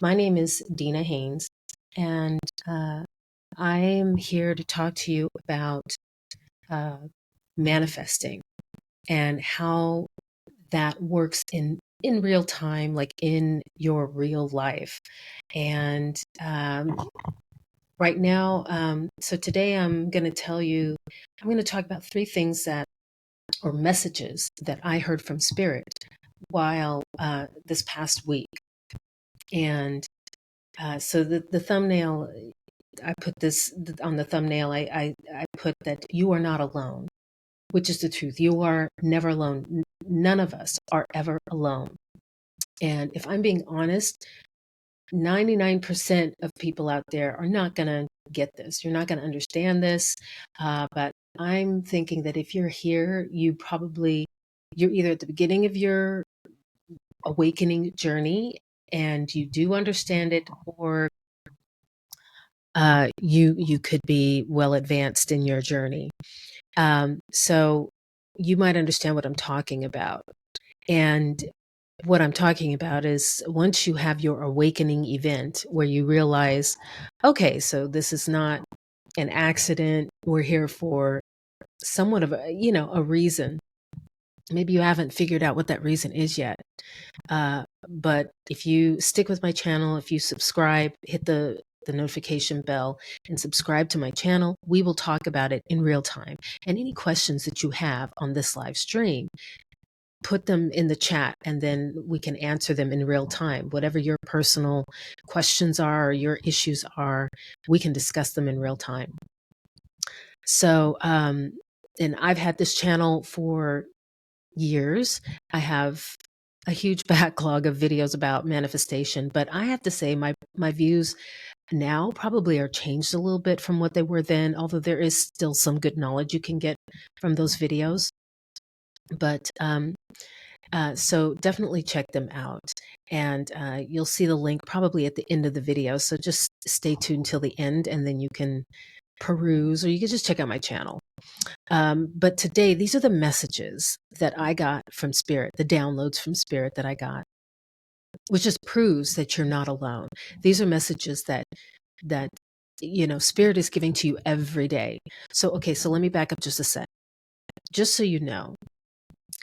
My name is Dina Haynes, and I'm here to talk to you about uh, manifesting and how that works in real time, like in your real life. And right now, so today I'm going to talk about three things that, or messages that I heard from Spirit while this past week. And so the thumbnail, I put this on the thumbnail. I put that you are not alone, which is the truth. You are never alone. None of us are ever alone. And if I'm being honest, 99% of people out there are not going to get this. You're not going to understand this. But I'm thinking that if you're here, you're either at the beginning of your awakening journey and you do understand it, or you could be well advanced in your journey. So you might understand what I'm talking about. And what I'm talking about is once you have your awakening event where you realize, okay, so this is not an accident. We're here for somewhat of a reason. Maybe you haven't figured out what that reason is yet. But if you stick with my channel, if you subscribe, hit the notification bell and subscribe to my channel, we will talk about it in real time. And any questions that you have on this live stream, put them in the chat and then we can answer them in real time. Whatever your personal questions are or your issues are, we can discuss them in real time. So, and I've had this channel for years. I have a huge backlog of videos about manifestation, but I have to say my views now probably are changed a little bit from what they were then, although there is still some good knowledge you can get from those videos. But so definitely check them out. And you'll see the link probably at the end of the video. So just stay tuned till the end and then you can peruse, or you can just check out my channel. But today, these are the messages that I got from Spirit, the downloads from Spirit that I got, which just proves that you're not alone. These are messages that Spirit is giving to you every day. So, okay, so let me back up just a sec. Just so you know,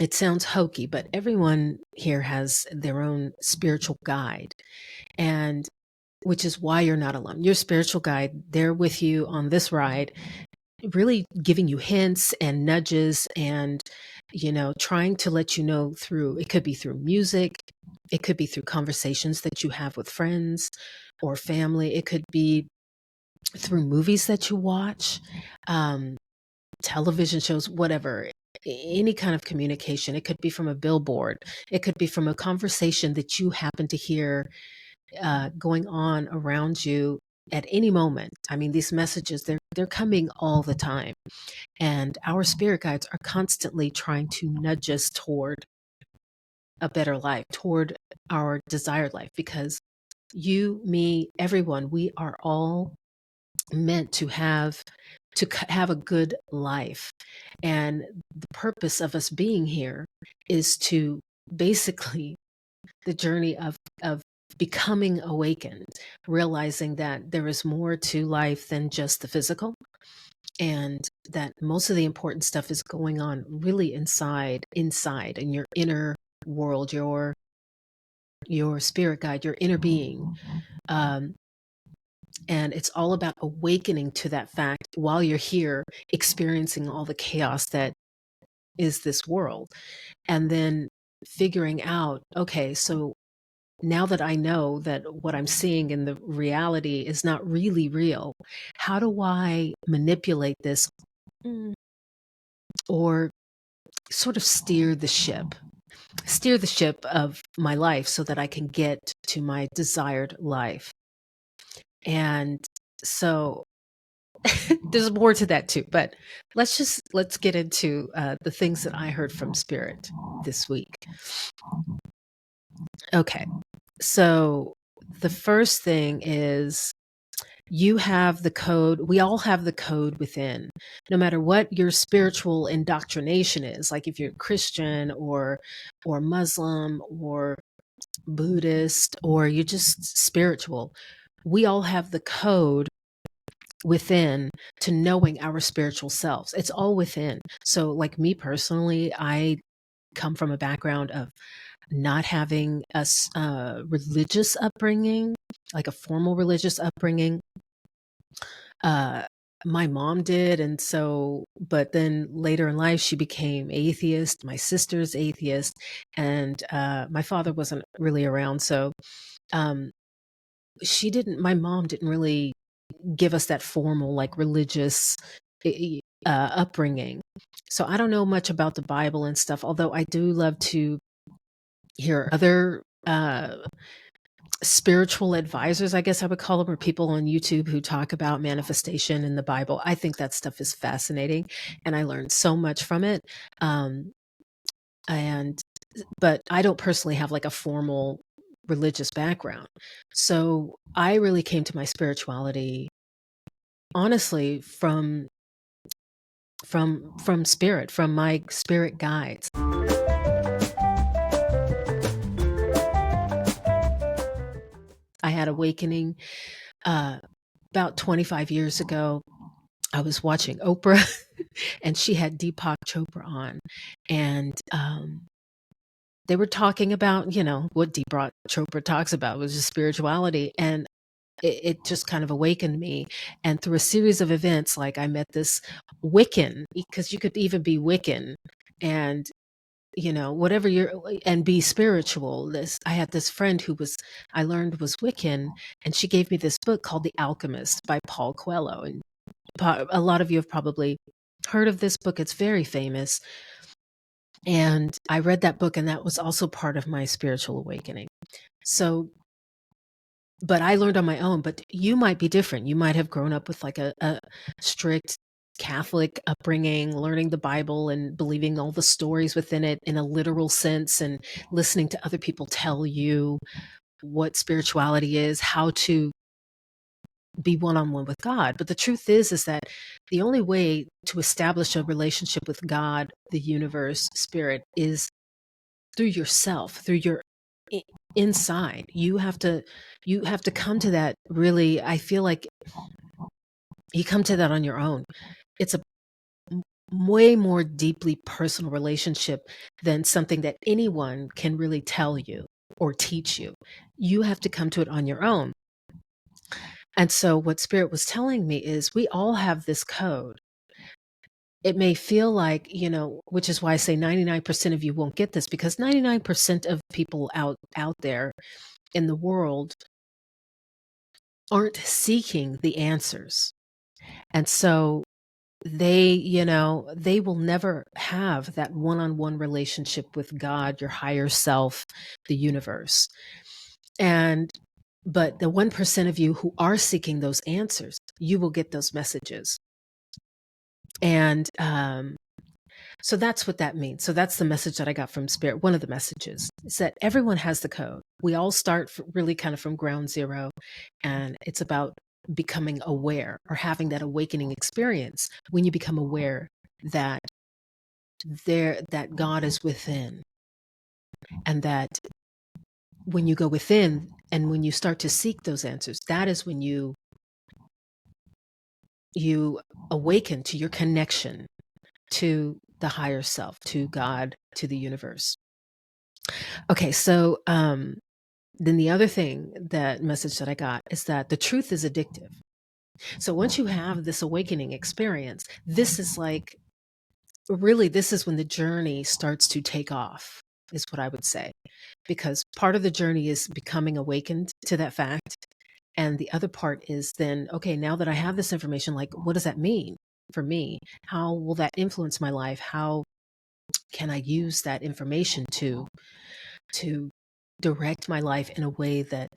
it sounds hokey, but everyone here has their own spiritual guide, and which is why you're not alone. Your spiritual guide, they're with you on this ride, really giving you hints and nudges and, trying to let you know through, it could be through music, it could be through conversations that you have with friends or family, it could be through movies that you watch, television shows, whatever, any kind of communication. It could be from a billboard. It could be from a conversation that you happen to hear going on around you at any moment. I mean, these messages, they're coming all the time. And our spirit guides are constantly trying to nudge us toward a better life, toward our desired life, because you, me, everyone, we are all meant to have a good life. And the purpose of us being here is to basically the journey of becoming awakened, realizing that there is more to life than just the physical, and that most of the important stuff is going on really inside in your inner world, your spirit guide, your inner being. And it's all about awakening to that fact while you're here experiencing all the chaos that is this world. And then figuring out, okay, so now that I know that what I'm seeing in the reality is not really real, how do I manipulate this, or sort of steer the ship of my life so that I can get to my desired life? And so there's more to that too, but let's get into the things that I heard from Spirit this week. Okay, so the first thing is, you have the code. We all have the code within, no matter what your spiritual indoctrination is. Like if you're Christian or Muslim or Buddhist, or you're just spiritual, we all have the code within to knowing our spiritual selves. It's all within. So, like me personally, I come from a background of not having a religious upbringing, like a formal religious upbringing. Uh, my mom did, and so, but then later in life, she became atheist. My sister's atheist, and my father wasn't really around, so um, she didn't. My mom didn't really give us that formal, like religious upbringing. So I don't know much about the Bible and stuff. Although I do love to hear other spiritual advisors, I guess I would call them, or people on YouTube who talk about manifestation in the Bible. I think that stuff is fascinating, and I learned so much from it. Um, and but I don't personally have like a formal religious background, so I really came to my spirituality honestly from spirit, from my spirit guides. I had awakening uh, about 25 years ago. I was watching Oprah, and she had Deepak Chopra on, and they were talking about, what Deepak Chopra talks about, was just spirituality, and it just kind of awakened me. And through a series of events, like I met this Wiccan, because you could even be Wiccan, and whatever you're, and be spiritual. I had this friend who was, I learned was Wiccan, and she gave me this book called The Alchemist by Paul Coelho. And a lot of you have probably heard of this book. It's very famous. And I read that book, and that was also part of my spiritual awakening. So, but I learned on my own. But you might be different. You might have grown up with like a strict Catholic upbringing, learning the Bible and believing all the stories within it in a literal sense, and listening to other people tell you what spirituality is, how to be one-on-one with God. But the truth is that the only way to establish a relationship with God, the universe, spirit, is through yourself, through your inside. You have to come to that. Really, I feel like you come to that on your own. It's a way more deeply personal relationship than something that anyone can really tell you or teach you. You have to come to it on your own. And so what Spirit was telling me is we all have this code. It may feel like, which is why I say 99% of you won't get this, because 99% of people out there in the world aren't seeking the answers. And so they will never have that one-on-one relationship with God, your higher self, the universe. But the 1% of you who are seeking those answers, you will get those messages. And so that's what that means. So that's the message that I got from Spirit. One of the messages is that everyone has the code. We all start really kind of from ground zero, and it's about becoming aware, or having that awakening experience when you become aware that that God is within, and that when you go within and when you start to seek those answers, that is when you awaken to your connection to the higher self, to God, to the universe. Okay, so then the other thing, that message that I got, is that the truth is addictive. So once you have this awakening experience, this is like, really, this is when the journey starts to take off, is what I would say. Because part of the journey is becoming awakened to that fact. And the other part is then, okay, now that I have this information, like, what does that mean for me? How will that influence my life? How can I use that information to direct my life in a way that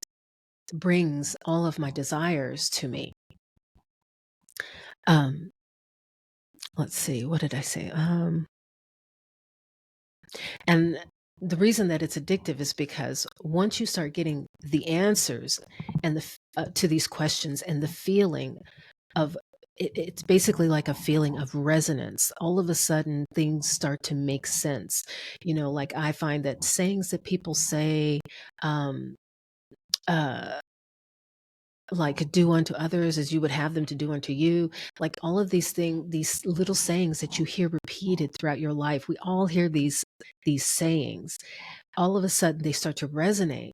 brings all of my desires to me? Um, let's see, what did I say? And the reason that it's addictive is because once you start getting the answers and to these questions, and the feeling of it's basically like a feeling of resonance. All of a sudden, things start to make sense. Like I find that sayings that people say, um, uh, like do unto others as you would have them to do unto you, like all of these things, these little sayings that you hear repeated throughout your life, we all hear these sayings. All of a sudden, they start to resonate.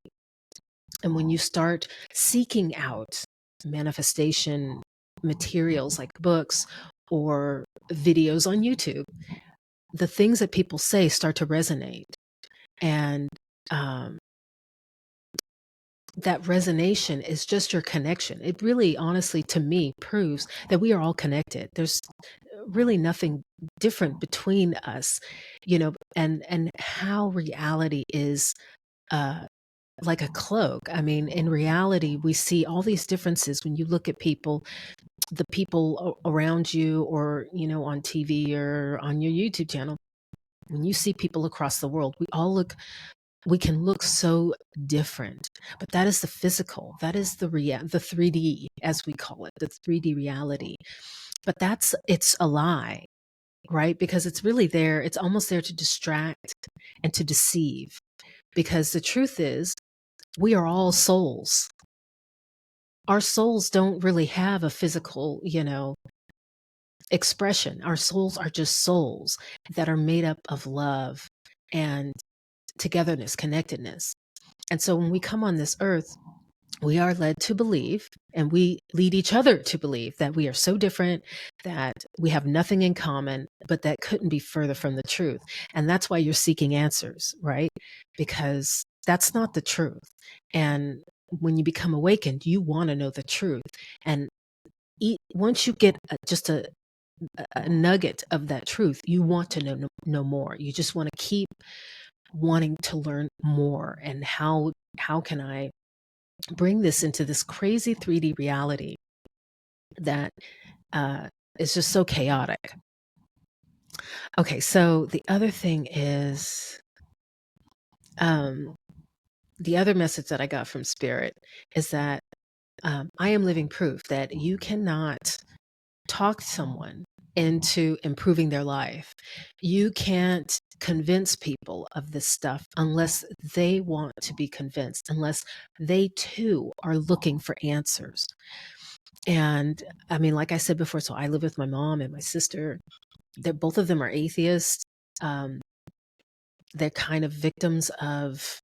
And when you start seeking out manifestation materials like books or videos on YouTube, the things that people say start to resonate. And um, that resonation is just your connection. It really, honestly, to me, proves that we are all connected. There's really nothing different between us, and how reality is. Like a cloak. I mean, in reality, we see all these differences when you look at people, the people around you, or, on TV or on your YouTube channel. When you see people across the world, we can look so different, but that is the physical. That is the 3D, as we call it, the 3D reality. But it's a lie, right? Because it's really there. It's almost there to distract and to deceive. Because the truth is, we are all souls. Our souls don't really have a physical, expression. Our souls are just souls that are made up of love and togetherness, connectedness. And so when we come on this earth, we are led to believe, and we lead each other to believe, that we are so different, that we have nothing in common, but that couldn't be further from the truth. And that's why you're seeking answers, right? Because that's not the truth. And when you become awakened, you want to know the truth. And once you get just a nugget of that truth, you want to know more. You just want to keep wanting to learn more. And how can I bring this into this crazy 3D reality that is just so chaotic? Okay, so the other thing is, the other message that I got from Spirit is that I am living proof that you cannot talk someone into improving their life. You can't convince people of this stuff unless they want to be convinced, unless they too are looking for answers. And I mean, like I said before, so I live with my mom and my sister. Both of them are atheists. Um, they're kind of victims of,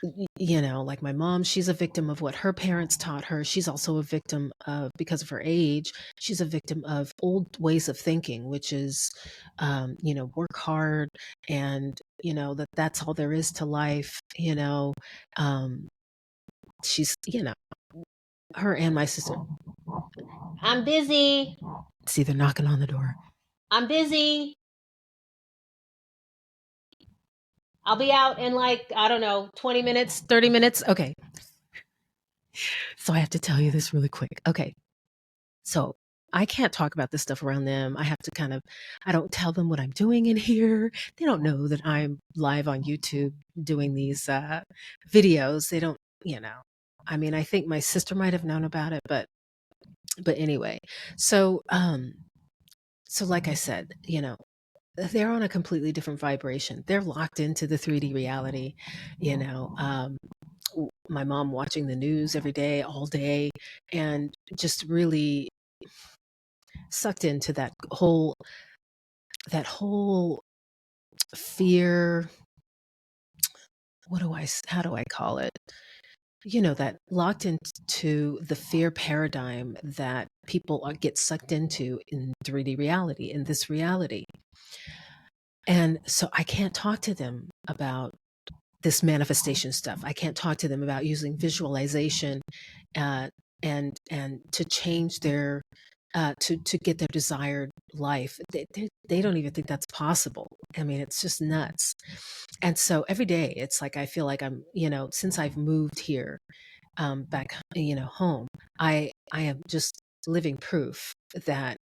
like my mom, she's a victim of what her parents taught her. She's also a victim of, because of her age, she's a victim of old ways of thinking, which is, work hard, and, that's all there is to life. Um, she's, her and my sister. I'm busy. See, they're knocking on the door. I'm busy. I'll be out in like, I don't know, 20 minutes, 30 minutes. Okay. So I have to tell you this really quick. Okay. So I can't talk about this stuff around them. I don't tell them what I'm doing in here. They don't know that I'm live on YouTube doing these videos. They don't, I mean, I think my sister might have known about it, but anyway. So like I said, they're on a completely different vibration. They're locked into the 3D reality, my mom watching the news every day, all day, and just really sucked into that whole fear. How do I call it? That locked into the fear paradigm that people get sucked into in 3D reality, in this reality. And so I can't talk to them about this manifestation stuff. I can't talk to them about using visualization, uh, and to change their to get their desired life. They don't even think that's possible. I mean, it's just nuts. And so every day, it's like I feel like I'm, since I've moved here, back, home, I am just living proof that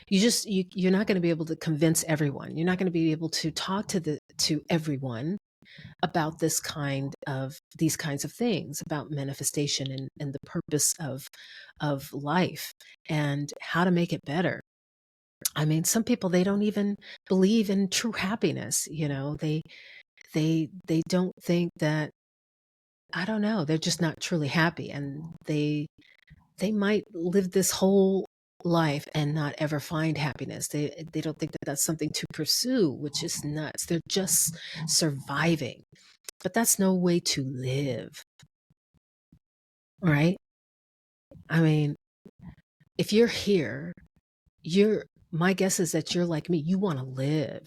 you're not going to be able to convince everyone. You're not going to be able to talk to everyone. about these kinds of things, about manifestation and the purpose of life and how to make it better. I mean, some people, they don't even believe in true happiness. They don't think that, I don't know, they're just not truly happy, and they might live this whole life and not ever find happiness. They don't think that that's something to pursue, which is nuts. They're just surviving. But that's no way to live, right? I mean, if you're here, you're my guess is that you're like me. You want to live.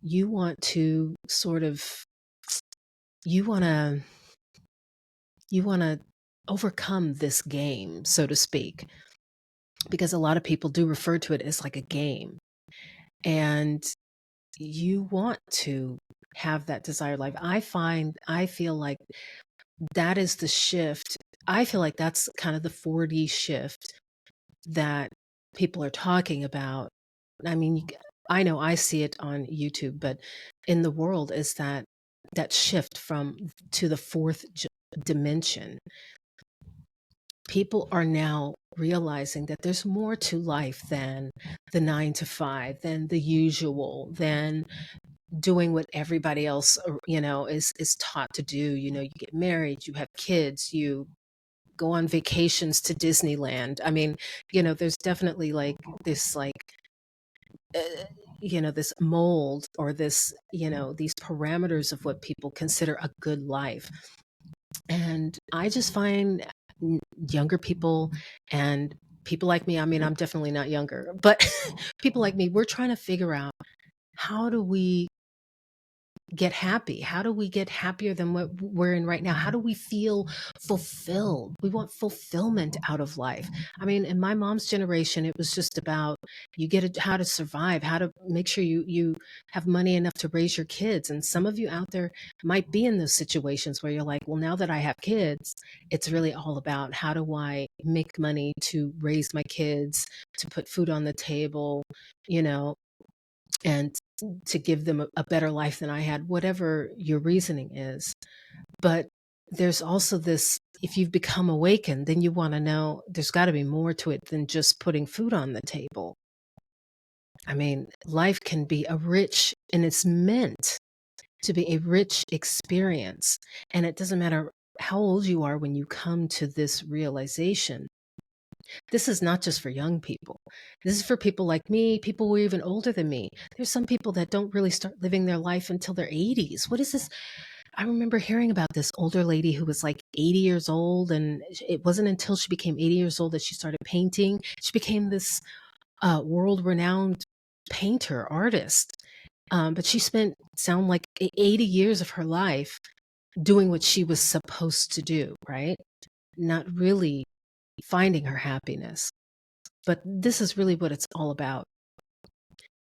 You want to sort of you want to you want to overcome this game, so to speak, because a lot of people do refer to it as like a game. And you want to have that desired life. I feel like that is the shift. I feel like that's kind of the 4D shift that people are talking about. I mean, I know I see it on YouTube, but in the world is that shift from to the fourth dimension. People are now realizing that there's more to life than the 9 to 5, than the usual, than doing what everybody else is taught to do. You get married, you have kids, you go on vacations to Disneyland. I mean, there's definitely like this, like uh, this mold, or this, these parameters of what people consider a good life. And I just find younger people and people like me, I mean, I'm definitely not younger, but people like me, we're trying to figure out, how do we get happy? How do we get happier than what we're in right now? How do we feel fulfilled? We want fulfillment out of life. I mean, in my mom's generation, it was just about, how to survive, how to make sure you have money enough to raise your kids. And some of you out there might be in those situations where you're like, well, now that I have kids, it's really all about, how do I make money to raise my kids, to put food on the table, you know, and to give them a better life than I had, whatever your reasoning is. But there's also this, if you've become awakened, then you want to know there's got to be more to it than just putting food on the table. I mean, life can be and it's meant to be a rich experience. And it doesn't matter how old you are when you come to this realization. This is not just for young people. This is for people like me, people who are even older than me. There's some people that don't really start living their life until their 80s. What is this? I remember hearing about this older lady who was like 80 years old, and it wasn't until she became 80 years old that she started painting. She became this world-renowned painter, artist. But she spent, sound like 80 years of her life doing what she was supposed to do, right? Not really finding her happiness. But this is really what it's all about.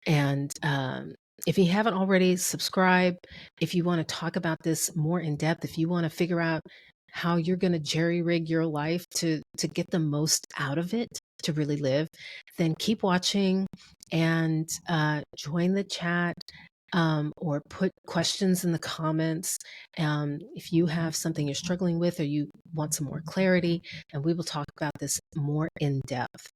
And if you haven't already, subscribe. If you want to talk about this more in depth, if you want to figure out how you're going to jerry rig your life to get the most out of it, to really live, then keep watching and join the chat, or put questions in the comments. If you have something you're struggling with, or you want some more clarity, and we will talk about this more in depth.